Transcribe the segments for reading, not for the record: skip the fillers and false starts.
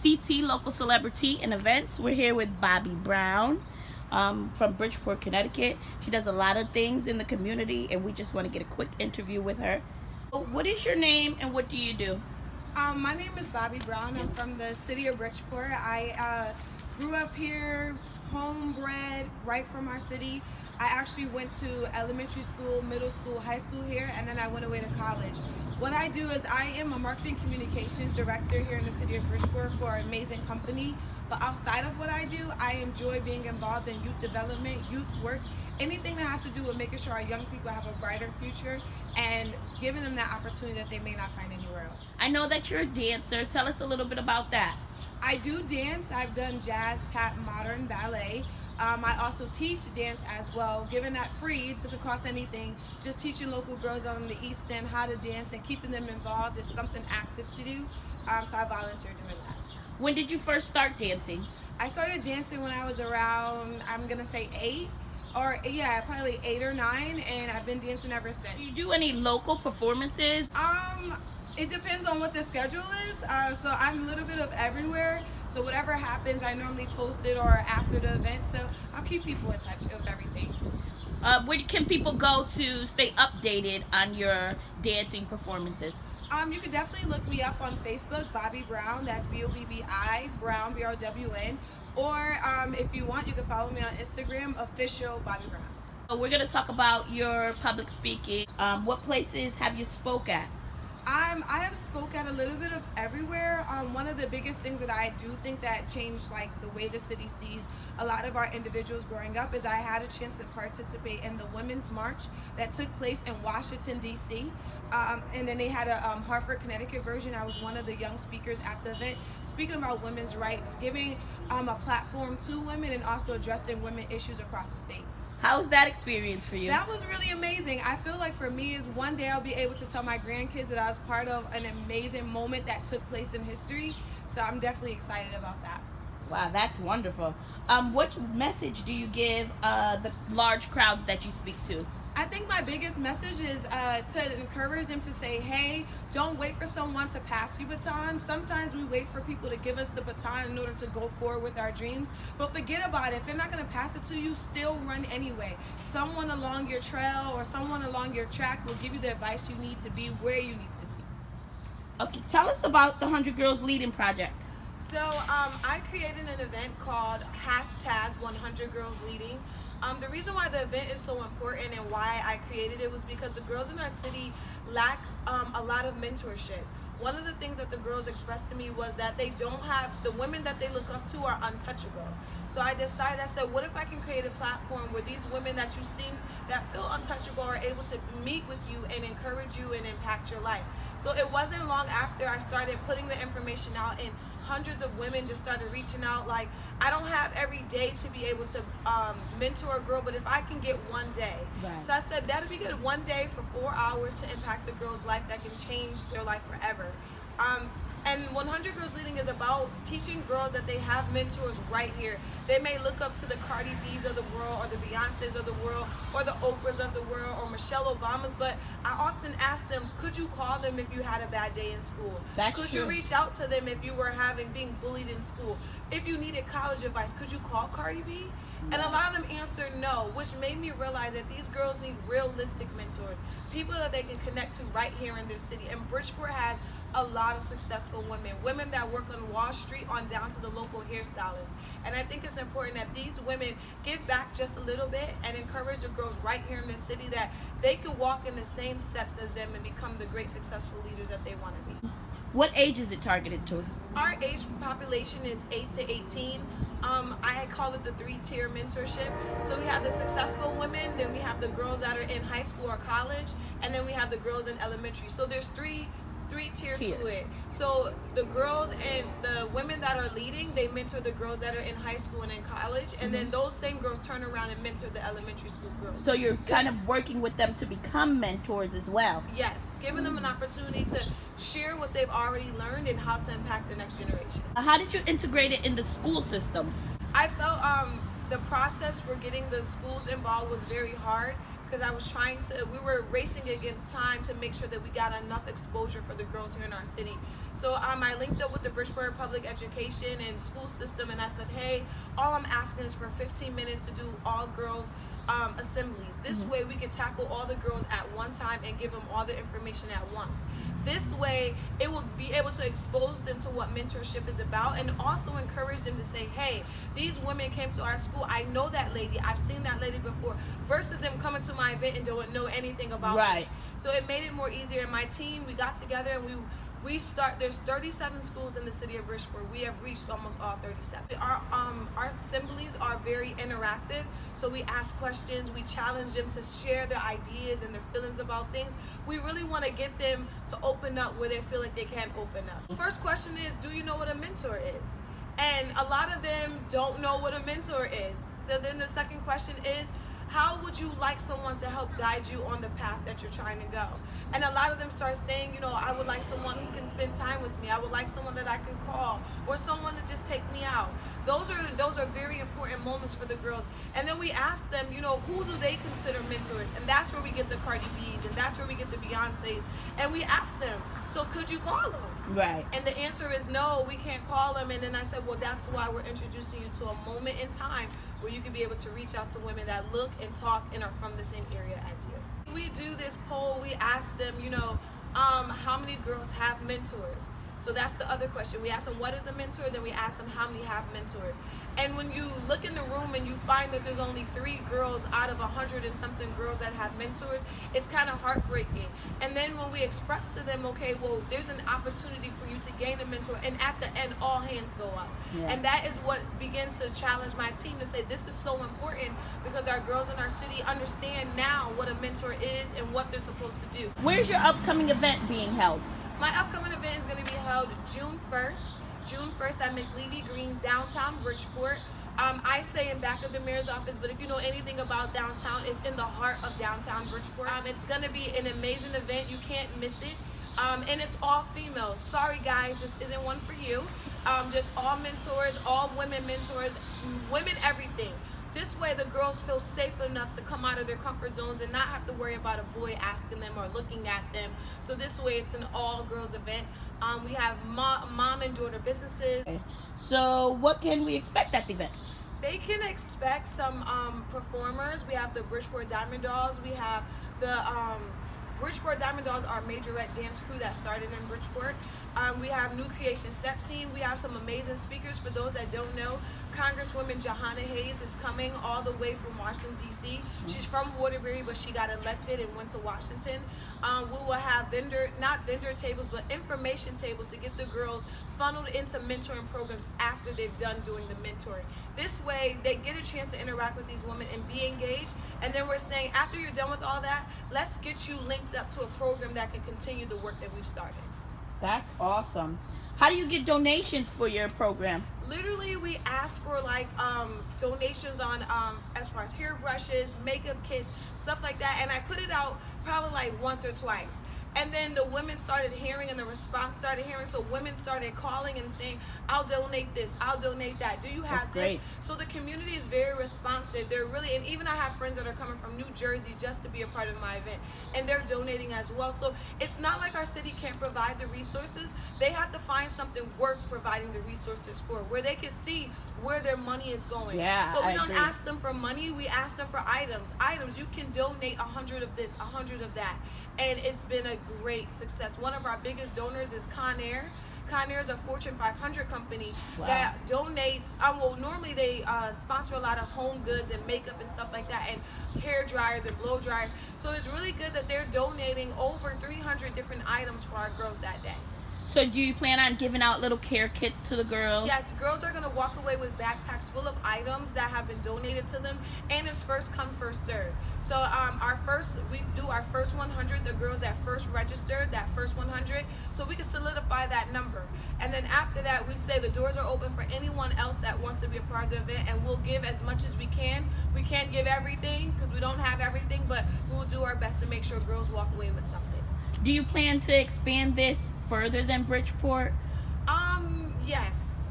CT, Local Celebri-Tea and Events. We're here with Bobbi Brown from Bridgeport, Connecticut. She does a lot of things in the community, and we just want to get a quick interview with her. What is your name and what do you do? My name is Bobbi Brown. I'm from the city of Bridgeport. I grew up here, homebred, right from our city. I actually went to elementary school, middle school, high school here, and then I went away to college. What I do is I am a marketing communications director here in the city of Bridgeport for an amazing company. But outside of what I do, I enjoy being involved in youth development, youth work, anything that has to do with making sure our young people have a brighter future and giving them that opportunity that they may not find anywhere else. I know that you're a dancer. Tell us a little bit about that. I do dance. I've done jazz, tap, modern, ballet. I also teach dance as well. Given that free, it doesn't cost anything. Just teaching local girls on the East End how to dance and keeping them involved is something active to do. So I volunteer doing that. When did you first start dancing? I started dancing when I was around, I'm going to say 8. Probably 8 or 9, and I've been dancing ever since. Do you do any local performances? It depends on what the schedule is. So I'm a little bit of everywhere. So whatever happens, I normally post it or after the event. So I'll keep people in touch with everything. Where can people go to stay updated on your dancing performances? You can definitely look me up on Facebook, Bobbi Brown. That's B-O-B-B-I, Brown, B-R-W-N. Or if you want, you can follow me on Instagram, official Bobbi Brown. So we're going to talk about your public speaking. What places have you spoke at? I have spoke at a little bit of everywhere. One of the biggest things that I do think that changed like the way the city sees a lot of our individuals growing up is I had a chance to participate in the Women's March that took place in Washington, D.C. And then they had a Hartford, Connecticut version. I was one of the young speakers at the event, speaking about women's rights, giving a platform to women and also addressing women issues across the state. How was that experience for you? That was really amazing. I feel like for me is one day I'll be able to tell my grandkids that I was part of an amazing moment that took place in history. So I'm definitely excited about that. Wow, that's wonderful. What message do you give the large crowds that you speak to? I think my biggest message is to encourage them to say, hey, don't wait for someone to pass you baton. Sometimes we wait for people to give us the baton in order to go forward with our dreams, but forget about it. If they're not going to pass it to you, still run anyway. Someone along your trail or someone along your track will give you the advice you need to be where you need to be. Okay, tell us about the 100 Girls Leading Project. So I created an event called #100GirlsLeading. The reason why the event is so important and why I created it was because the girls in our city lack a lot of mentorship. One of the things that the girls expressed to me was that they don't have, the women that they look up to are untouchable. So I said, what if I can create a platform where these women that you see that feel untouchable are able to meet with you and encourage you and impact your life. So it wasn't long after I started putting the information out and hundreds of women just started reaching out. Like, I don't have every day to be able to mentor a girl, but if I can get one day. Right. So I said, that'd be good, one day for 4 hours to impact the girl's life that can change their life forever. And 100 Girls Leading is about teaching girls that they have mentors right here. They may look up to the Cardi B's of the world or the Beyoncés of the world or the Oprahs of the world or Michelle Obamas, but I often ask them, could you call them if you had a bad day in school? Could you reach out to them if you were being bullied in school? If you needed college advice, could you call Cardi B? And a lot of them answered no, which made me realize that these girls need realistic mentors, people that they can connect to right here in their city. And Bridgeport has a lot of successful women that work on Wall Street on down to the local hairstylists. And I think it's important that these women give back just a little bit and encourage the girls right here in the city that they could walk in the same steps as them and become the great successful leaders that they want to be. What age is it targeted to? Our age population is 8 to 18. I call it the 3-tier mentorship. So we have the successful women, then we have the girls that are in high school or college, and then we have the girls in elementary. So there's three tiers to it. So the girls and the women that are leading, they mentor the girls that are in high school and in college, and then those same girls turn around and mentor the elementary school girls. So you're kind of working with them to become mentors as well. Yes, giving them an opportunity to share what they've already learned and how to impact the next generation. How did you integrate it into school systems? I felt the process for getting the schools involved was very hard because we were racing against time to make sure that we got enough exposure for the girls here in our city. So I linked up with the Bridgeport Public Education and school system, and I said, hey, all I'm asking is for 15 minutes to do all girls assemblies. This way we can tackle all the girls at one time and give them all the information at once. This way it will be able to expose them to what mentorship is about, and also encourage them to say, hey, these women came to our school, I know that lady, I've seen that lady before, versus them coming to my event and don't know anything about me. So it made it more easier. And my team, we got together and there's 37 schools in the city of Bridgeport. We have reached almost all 37. Our assemblies are very interactive, so we ask questions, we challenge them to share their ideas and their feelings about things. We really want to get them to open up where they feel like they can open up. First question is, do you know what a mentor is? And a lot of them don't know what a mentor is. So then the second question is, how would you like someone to help guide you on the path that you're trying to go? And a lot of them start saying, I would like someone who can spend time with me. I would like someone that I can call, or someone to just take me out. Those are very important moments for the girls. And then we ask them, who do they consider mentors? And that's where we get the Cardi B's, and that's where we get the Beyoncé's. And we ask them, so could you call them? Right. And the answer is no, we can't call them. And then I said, well, that's why we're introducing you to a moment in time where you can be able to reach out to women that look and talk and are from the same area as you. We do this poll, we ask them, how many girls have mentors? So that's the other question. We ask them, what is a mentor? Then we ask them, how many have mentors? And when you look in the room and you find that there's only 3 girls out of 100 and something girls that have mentors, it's kind of heartbreaking. And then when we express to them, okay, well, there's an opportunity for you to gain a mentor, and at the end, all hands go up. Yeah. And that is what begins to challenge my team to say, this is so important, because our girls in our city understand now what a mentor is and what they're supposed to do. Where's your upcoming event being held? My upcoming event is going to be held June 1st at McLevy Green, downtown Bridgeport. I say in back of the mayor's office, but if you know anything about downtown, it's in the heart of downtown Bridgeport. It's going to be an amazing event. You can't miss it. And it's all females. Sorry guys, this isn't one for you. Just all mentors, all women mentors, women everything. This way the girls feel safe enough to come out of their comfort zones and not have to worry about a boy asking them or looking at them. So this way it's an all-girls event. We have mom and daughter businesses. Okay. So what can we expect at the event? They can expect some performers. We have the Bridgeport Diamond Dolls. We have the Bridgeport Diamond Dolls, our majorette dance crew that started in Bridgeport. We have New Creation Step Team. We have some amazing speakers. For those that don't know, Congresswoman Johanna Hayes is coming all the way from Washington, D.C. She's from Waterbury, but she got elected and went to Washington. We will have not vendor tables, but information tables to get the girls funneled into mentoring programs after they've done doing the mentoring. This way, they get a chance to interact with these women and be engaged. And then we're saying, after you're done with all that, let's get you linked up to a program that can continue the work that we've started. That's awesome. How do you get donations for your program? Literally, we ask for donations on as far as hairbrushes, makeup kits, stuff like that. And I put it out probably once or twice. And then the women started hearing, and the response started hearing. So women started calling and saying, I'll donate this, I'll donate that. Do you have this? Great. So the community is very responsive. They're really, and even I have friends that are coming from New Jersey just to be a part of my event, and they're donating as well. So it's not like our city can't provide the resources. They have to find something worth providing the resources for, where they can see where their money is going. Yeah, so we don't ask them for money, we ask them for items. You can donate 100 of this, 100 of that. And it's been a great success. One of our biggest donors is Conair. Conair is a Fortune 500 company that donates, normally they sponsor a lot of home goods and makeup and stuff like that, and hair dryers and blow dryers. So it's really good that they're donating over 300 different items for our girls that day. So do you plan on giving out little care kits to the girls? Yes, girls are going to walk away with backpacks full of items that have been donated to them, and it's first come, first serve. So we do our first 100, the girls that first registered, that first 100, so we can solidify that number. And then after that, we say the doors are open for anyone else that wants to be a part of the event, and we'll give as much as we can. We can't give everything because we don't have everything, but we will do our best to make sure girls walk away with something. Do you plan to expand this further than Bridgeport? Yes.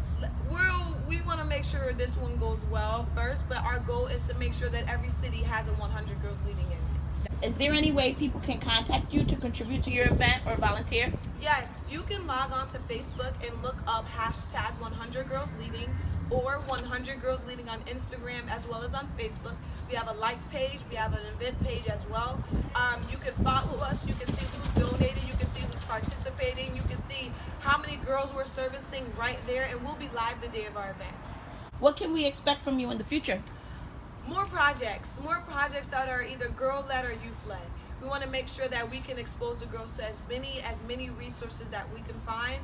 We want to make sure this one goes well first, but our goal is to make sure that every city has a 100 Girls Leading in it. Is there any way people can contact you to contribute to your event or volunteer? Yes, you can log on to Facebook and look up hashtag 100 Girls Leading or 100 Girls Leading on Instagram as well as on Facebook. We have a like page, we have an event page as well. You can follow us, you can see who's donated, you can see who's participating, you can see how many girls we're servicing right there, and we'll be live the day of our event. What can we expect from you in the future? More projects that are either girl-led or youth-led. We want to make sure that we can expose the girls to as many resources that we can find.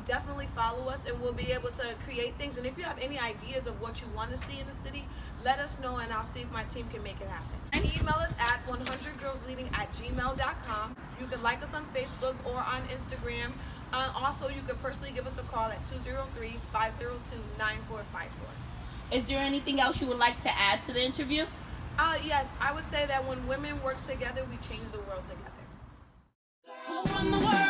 Definitely follow us and we'll be able to create things. And if you have any ideas of what you want to see in the city, let us know and I'll see if my team can make it happen. And email us at 100girlsleading@gmail.com. You can like us on Facebook or on Instagram. Also, you can personally give us a call at 203-502-9454. Is there anything else you would like to add to the interview? Yes, I would say that when women work together, we change the world together. Who run the world?